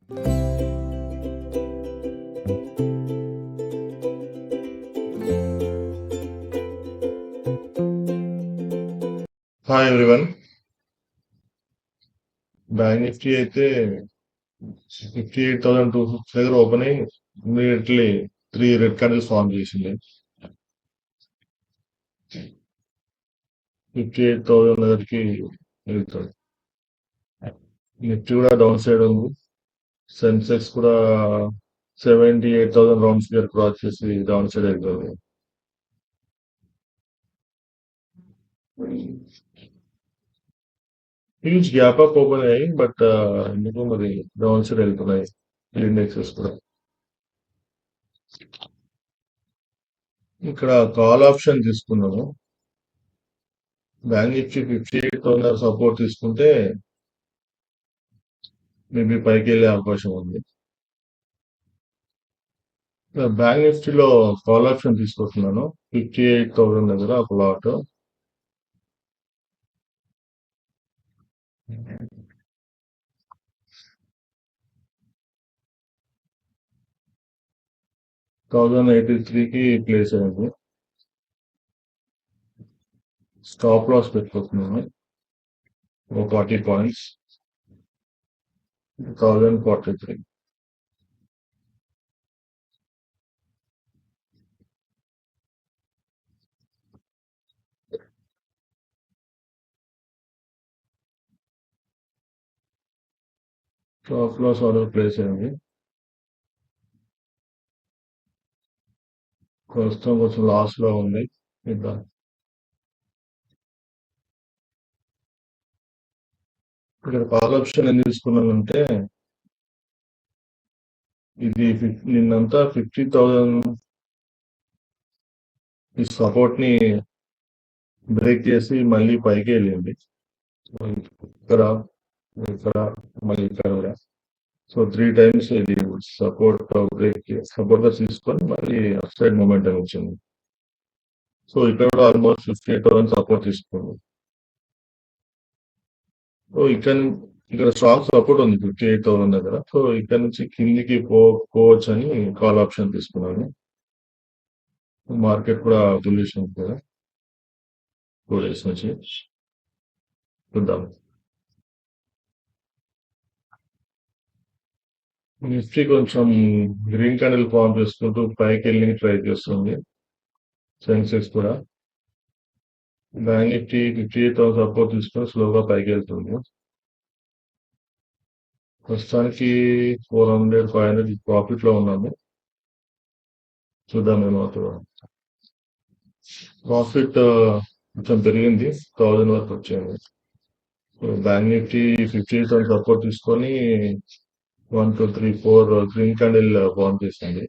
Hi everyone. Bank Nifty అయితే 58,250 దగ్గర open అయ్యి ఇమీడియట్లీ 3 రెడ్ క్యాండిల్స్ ఫార్మ్ చేసింది. 58,000 దగ్గరికి వెళ్తుంది. నిఫ్టీ కూడా డౌన్ సైడ్ ఉంది. సెన్సెక్స్ కూడా 78,000 రౌండ్స్ దగ్గర క్రాస్ చేసి డౌన్ సైడ్ వెళ్తుంది. హ్యూజ్ గ్యాప్ అప్ ఓపెన్ అయ్యాయి, బట్ ఎందుకు మరి డౌన్ సైడ్ వెళ్తున్నాయి ఇండెక్సెస్ కూడా. ఇక్కడ కాల్ ఆప్షన్ తీసుకున్నాము. బ్యాంక్ నిఫ్టీ 58,000 సపోర్ట్ తీసుకుంటే మేబీ పైకి వెళ్ళే అవకాశం ఉంది. బ్యాంక్ నిఫ్టీలో కాల్ ఆప్షన్ తీసుకుంటున్నాను. 58,000 దగ్గర ఒక లాట్. 1083కి ప్లేస్ అయింది. స్టాప్ లాస్ పెట్టుకుంటున్నాను ఒక 40 points. 1043. Stop loss order place అయింది. ప్రస్తుతం కొంచెం లాస్ లో ఉంది. ఇద్దాం. ఇక్కడ కాల్ ఆప్షన్ ఎందుకు తీసుకున్నానంటే ఇది నిన్నంతా 50,000 ఈ సపోర్ట్ ని బ్రేక్ చేసి మళ్ళీ పైకి వెళ్ళింది. ఇక్కడ ఇక్కడ మళ్ళీ ఇక్కడ కూడా. సో 3 టైమ్స్ ఇది సపోర్ట్ బ్రేక్ సపోర్ట్ గా తీసుకొని మళ్ళీ అప్ సైడ్ మూమెంట్ వచ్చింది. సో ఇక్కడ కూడా ఆల్మోస్ట్ 58,000 సపోర్ట్ తీసుకుంది. సో ఇక్కడ స్ట్రాంగ్ సపోర్ట్ ఉంది 58,000 దగ్గర. సో ఇక్కడ నుంచి కిందికి పోవచ్చు అని కాల్ ఆప్షన్ తీసుకున్నాను. మార్కెట్ కూడా బుల్లిష్ ఉంది కదా 2 days నుంచి. చూద్దాం. నిఫ్టీ కొంచెం గ్రీన్ క్యాండిల్ ఫామ్ చేసుకుంటూ పైకి వెళ్ళి ట్రై చేస్తుంది. సెన్సెక్స్ కూడా బ్యాంక్ నిఫ్టీ 58,000 సపోర్ట్ తీసుకొని స్లోగా పైకి వెళ్తుంది. ప్రస్తుతానికి 400, 500 ప్రాఫిట్ లో ఉన్నాము. చూద్దాం ఏమవుతుందో. ప్రాఫిట్ కొంచెం పెరిగింది, 1000 వరకు వచ్చింది. బ్యాంక్ నిఫ్టీ 58,000 సపోర్ట్ తీసుకొని 1, 2, 3, 4 గ్రీన్ క్యాండిల్ ఫామ్ చేసింది.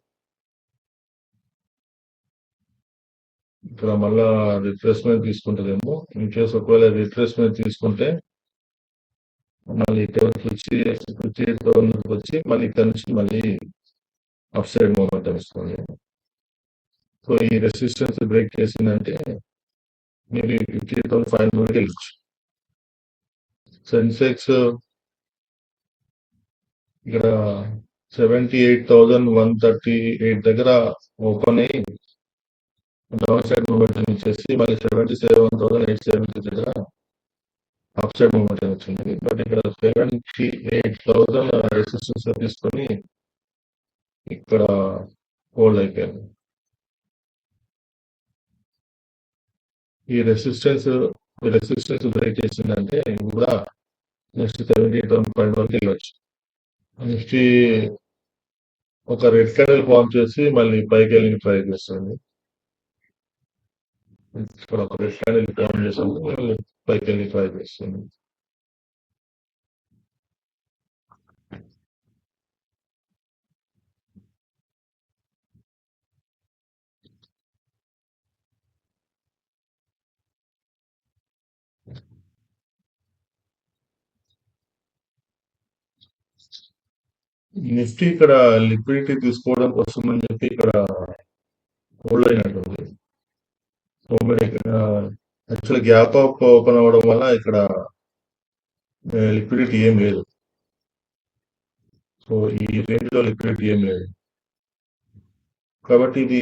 ఇక్కడ మళ్ళా రిట్రేస్మెంట్ తీసుకుంటుందేమో. ఇన్ కేసు ఒకవేళ రిట్రేస్మెంట్ తీసుకుంటే మళ్ళీ ఇక్కడ వచ్చి 58,000 వచ్చి మళ్ళీ ఇక్కడ నుంచి మళ్ళీ అప్ సైడ్ మూమెంట్ ఇస్తుంది. సో ఈ రెసిస్టెన్స్ బ్రేక్ చేసిందంటే మీరు 58,500 వెళ్ళచ్చు. సెన్సెక్స్ ఇక్కడ 78,138 దగ్గర ఓపెన్ అయ్యి డౌన్ సైడ్ మూమెంట్ ఇచ్చేసి మళ్ళీ 77,870 దగ్గర అప్ సైడ్ మూమెంట్ వచ్చింది. బట్ ఇక్కడ 78,000 రెసిస్టెన్స్ తీసుకొని ఇక్కడ హోల్డ్ అయిపోయింది. ఈ రెసిస్టెన్స్ బ్రేక్ చేసిందంటే కూడా నెక్స్ట్ 78,500 వరకు వెళ్ళొచ్చు. నిఫ్టీ ఒక రెడ్ క్యాండిల్ ఫామ్ చేసి మళ్ళీ పైకి వెళ్ళి ట్రై చేస్తుంది. ఇక్కడ ఒక రెడ్ క్యాండిల్ ఫామ్ చేస్తుంది, మళ్ళీ పైకి వెళ్ళి ట్రై చేస్తుంది. నిఫ్టీ ఇక్కడ లిక్విడిటీ తీసుకోవడం కోసం అని చెప్పి ఇక్కడ హోల్డ్ అయినట్టుంది. సో మరి ఇక్కడ యాక్చువల్ గ్యాప్ అప్ ఓపెన్ అవ్వడం వల్ల ఇక్కడ లిక్విడిటీ ఏం లేదు. సో ఈ రేంజ్ లో లిక్విడిటీ ఏం లేదు. కాబట్టి ఇది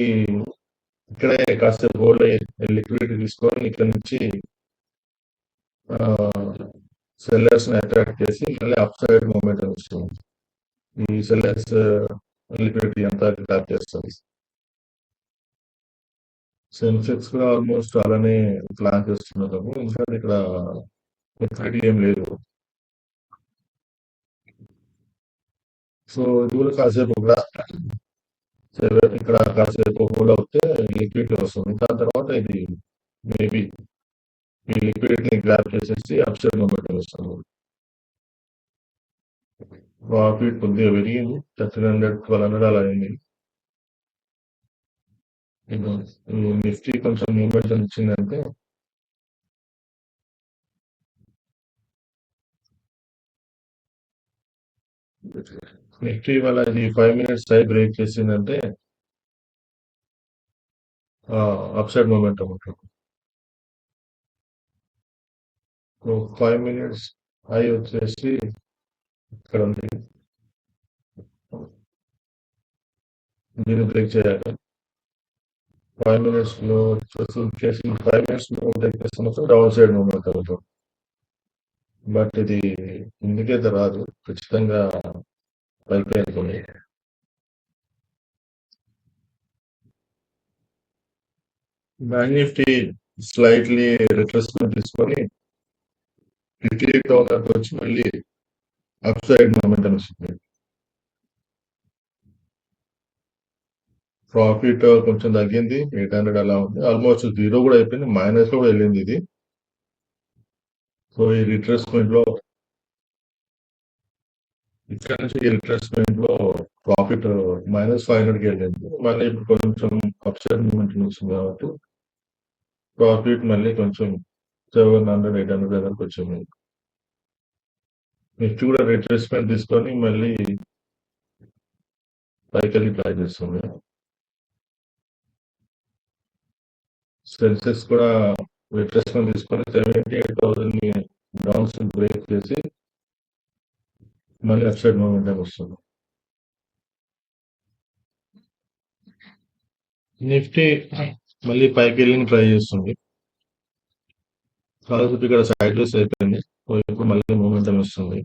ఇక్కడే కాసేపు హోల్డ్ అయ్యి లిక్విడిటీ తీసుకొని ఇక్కడ నుంచి సెల్లర్స్ ని అట్రాక్ట్ చేసి మళ్ళీ అప్ సైడ్ మూమెంట్ వస్తుంది. ఈ సెల్లర్స్ లిక్విడిటీ అంతా ట్యాప్ చేస్తుంది. సెన్సెక్స్ కూడా ఆల్మోస్ట్ అలానే ప్లాన్ చేస్తున్నారు. ఎందుకంటే ఇక్కడ లిక్విడిటీ ఏం లేదు. సో ఇది కూడా కాసేపు కూడా ఇక్కడ కాసేపు హోల్డ్ అవుతే లిక్విడిటీ వస్తుంది. దాని తర్వాత ఇది మేబీ ఈ లిక్విడిటీని గ్రాప్ చేసేసి అప్ సైడ్ మూమెంట్ వస్తుంది. ప్రాఫిట్ కొద్దిగా పెరిగింది, 1300 1200 అలా అయింది. ఈ నిఫ్టీ కొంచెం మూమెంట్ ఇచ్చిందంటే నిఫ్టీ వల్ల ఇది 5 మినిట్స్ టై బ్రేక్ చేసిందంటే అప్ సైడ్ మూమెంటం ఉంటుంది. 5 మినిట్స్ హై వచ్చేసి ఇక్కడ ఉంది, దీన్ని బ్రేక్ చేయాలి. 5 మినిట్స్ లో వచ్చేసి 5 మినిట్స్ లో బ్రేక్ చేస్తున్నప్పుడు డౌన్ సైడ్ మూమెంట్ అవుతుంది. బట్ ఇది ఇండికేటర్ రాదు, ఖచ్చితంగా పైకి అనుకోండి. బ్యాంక్ నిఫ్టీ స్లైట్లీ రిట్రెస్మెంట్ తీసుకొని 58,000 వచ్చి మళ్ళీ అప్ సైడ్ మూమెంట్ వస్తుంది. ప్రాఫిట్ కొంచెం తగ్గింది, 800 అలా ఉంది. ఆల్మోస్ట్ జీరో కూడా అయిపోయింది, మైనస్ కూడా వెళ్ళింది ఇది. సో ఈ రిట్రెస్మెంట్ లో ఇక్కడ నుంచి ఈ రిట్రెస్మెంట్ లో ప్రాఫిట్ -500కి వెళ్ళింది. మళ్ళీ ఇప్పుడు కొంచెం అప్ సైడ్ మూమెంట్ వస్తుంది కాబట్టి ప్రాఫిట్ మళ్ళీ కొంచెం 700 800 దగ్గరకు వచ్చింది. నిఫ్టీ కూడా రిట్రేస్మెంట్ తీసుకొని మళ్ళీ పైకి వెళ్ళి ట్రై చేస్తుంది. సెన్సెక్స్ కూడా రిట్రేస్మెంట్ తీసుకొని 78,000 డౌన్స్ బ్రేక్ చేసి మళ్ళీ అప్ సైడ్ మూమెంట్ వస్తుంది. నిఫ్టీ మళ్ళీ పైకి వెళ్ళి ట్రై చేస్తుంది. కాకపోతే ఇక్కడ సైడ్ వేస్ అయిపోయింది, ఇప్పుడు మళ్ళీ మూమెంటం వస్తుంది.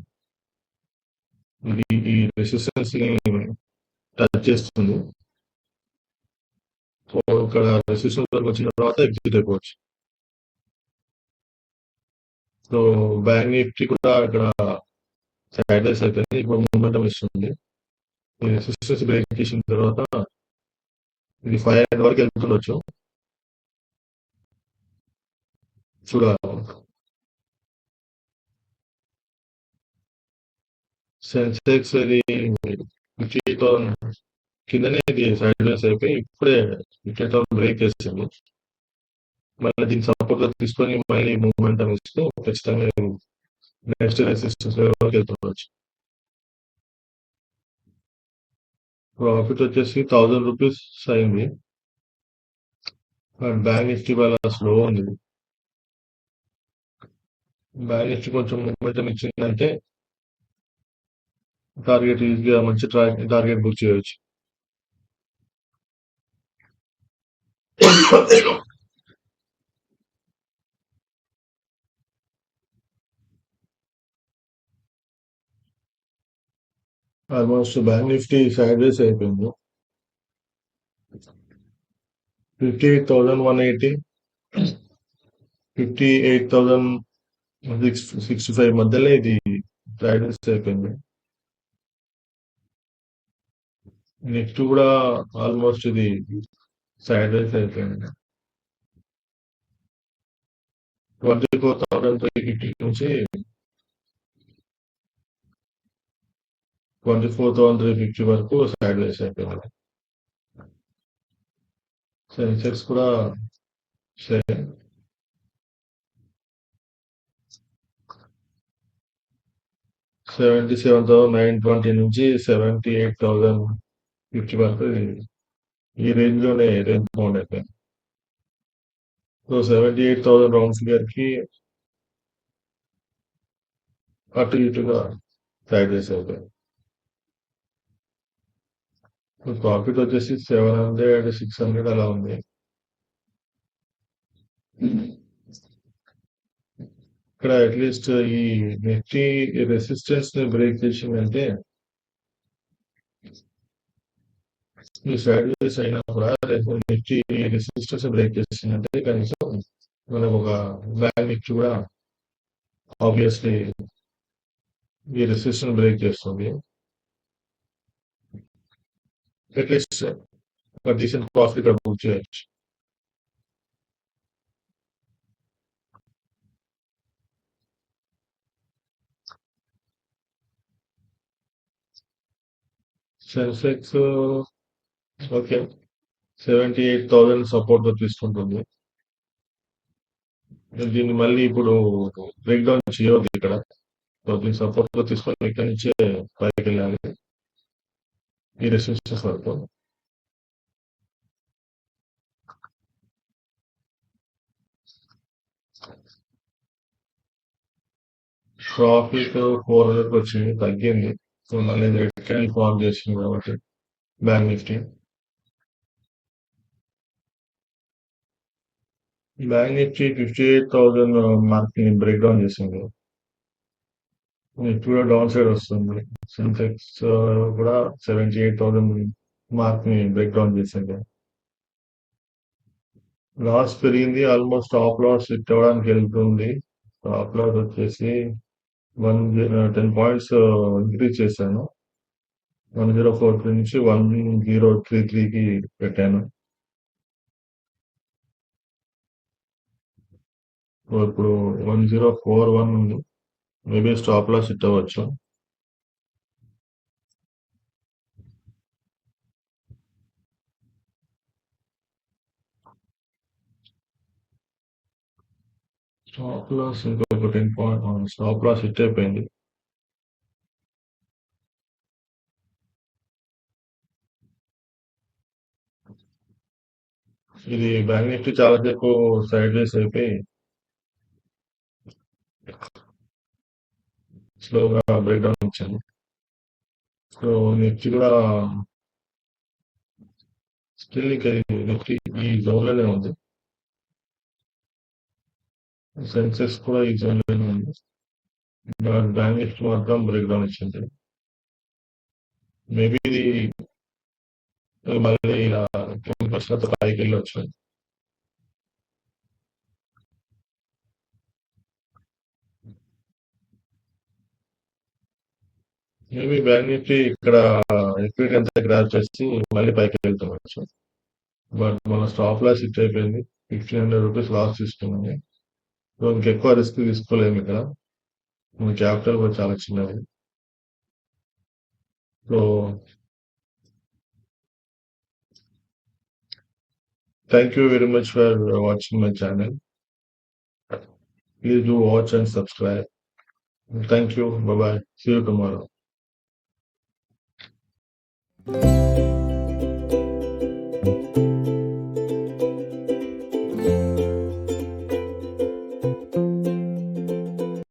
ఇది ఈ రెసిస్టెన్స్ ని టచ్ చేస్తుంది. సో ఇక్కడ రెసిస్టెన్స్ వరకు వచ్చిన తర్వాత ఎగ్జిట్ అయిపోవచ్చు. సో బ్యాంక్ నిఫ్టీ కూడా ఇక్కడ సైడ్ వేస్ అయిపోయింది, ఇప్పుడు మూమెంటం ఇస్తుంది. ఈ రెసిస్టెన్స్ బ్రేక్ చేసిన తర్వాత ఇది 500 వరకు వెళ్తుండొచ్చు, చూడాలి. సెన్సెక్స్ ఇది 58,000 కిందనే ఇది సైడ్ వేస్ అయిపోయి ఇప్పుడే 58,000 బ్రేక్ చేసింది. మళ్ళీ దీన్ని సపోర్ట్ గా తీసుకొని మళ్ళీ మూమెంటం ఇస్తూ ఖచ్చితంగా నెక్స్ట్ రెసిస్టెన్స్ వరకు వెళ్తుండొచ్చు. ప్రాఫిట్ వచ్చేసి 1000 రూపీస్ అయింది. బ్యాంక్ నిఫ్టీ వల్ల స్లో ఉంది. బ్యాంక్ నిఫ్టీ కొంచెం మూమెంటం ఇచ్చిందంటే టార్గెట్ ఈజీగా మంచి టార్గెట్ బుక్ చేయవచ్చు. ఆల్మోస్ట్ బ్యాంక్ నిఫ్టీ సైడ్ వేస్ అయిపోయింది. 58,180 58,665 మధ్యలో ఇది సైడ్ వేస్ అయిపోయింది. నెక్స్ట్ కూడా ఆల్మోస్ట్ ఇది సైడ్ వేస్ అయిపోయింది. 24,350 నుంచి 24,350 వరకు సైడ్ వేస్ అయిపోయింది. సెన్సెక్స్ కూడా సేమ్ 77,920 నుంచి 78,050 వరకు ఈ రేంజ్ లోనే రేంజ్ బౌండ్ అయిపోయింది. సో 78,000 రౌండ్ ఫిగర్ కి అటు ఇటుగా సైడ్ వేస్ అయిపోయింది. ప్రాఫిట్ వచ్చేసి 700, 600 అలా ఉంది. ఇక్కడ అట్లీస్ట్ ఈ నిఫ్టీ రెసిస్టెన్స్ ని బ్రేక్ చేసిందంటే ఈ సైడ్ వేస్ అయినా కూడా రేపు నిఫ్టీ రెసిస్టెన్స్ బ్రేక్ చేసిందంటే కనీసం మనకు ఒక బ్యాంక్ నిఫ్టీ కూడా ఆబ్వియస్లీ ఈ రెసిస్టెన్స్ బ్రేక్ చేస్తుంది. అట్లీస్ట్ ఒక డీసెంట్ ప్రాఫిట్ ఇక్కడ బుక్ చేయొచ్చు. సెన్సెక్స్ ఓకే 78,000 సపోర్ట్ గా తీసుకుంటుంది. దీన్ని మళ్ళీ ఇప్పుడు బ్రేక్ డౌన్ చేయవద్దు ఇక్కడ. సో దీన్ని సపోర్ట్ గా తీసుకొని ఇక్కడి నుంచే పైకి వెళ్ళాలి ఈ రెసిస్టెన్స్ వరకు. ప్రాఫిట్ 400 వచ్చింది, తగ్గింది. సో మళ్ళీ రెడ్ క్యాండిల్ ఫార్మ్ చేసింది కాబట్టి bank Nifty bank Nifty 58,000 mark ని బ్రేక్ డౌన్ చేసింది. నిఫ్టీ కూడా డౌన్ సైడ్ వస్తుంది. సెన్సెక్స్ కూడా 78,000 మార్క్ ని బ్రేక్ డౌన్ చేసింది. లాస్ పెరిగింది, ఆల్మోస్ట్ స్టాప్ లాస్ హిట్ అవ్వడానికి వెళ్తుంది. స్టాప్ లాస్ వచ్చేసి 10 పాయింట్స్ ఇంక్రీజ్ చేశాను. 1043 నుంచి 1033కి పెట్టాను. సో ఇప్పుడు 1041 ఉంది. మేబీ స్టాప్ లాస్ హిట్ అవ్వచ్చు. స్టాప్ లాస్ ఇంకొక 10 పాయింట్ స్టాప్ లాస్ హిట్ అయిపోయింది. ఇది బ్యాంక్ నిఫ్టీ చాలాసేపు సైడ్ వేస్ అయిపోయి స్లోగా బ్రేక్ డౌన్ ఇచ్చింది. సో నిఫ్టీ కూడా స్టిల్ ఇంకా నిఫ్టీ ఈ జోన్ లోనే ఉంది. సెన్సెక్స్ కూడా ఈ జోన్ లోనే ఉంది. బ్యాంక్ నిఫ్టీ మాత్రం బ్రేక్ డౌన్ ఇచ్చింది. మేబీ ఇది మళ్ళీ ఇలా 10% పైకి వెళ్ళొచ్చు. మేబీ బ్యాంక్ నిఫ్టీ ఇక్కడ ఎక్విటీ అంతా గ్రాప్ చేసి మళ్ళీ పైకి వెళ్తుండొచ్చు. బట్ మన స్టాప్ లాస్ హిట్ అయిపోయింది. 1,500 రూపీస్ లాస్ తీసుకున్నాము. సో ఇంకెక్కువ రిస్క్ తీసుకోలేము ఇక్కడ. మన క్యాపిటల్ కూడా చాలా చిన్నది. So thank you very much for watching my channel. Please do watch and subscribe. Thank you. Bye bye. See you tomorrow.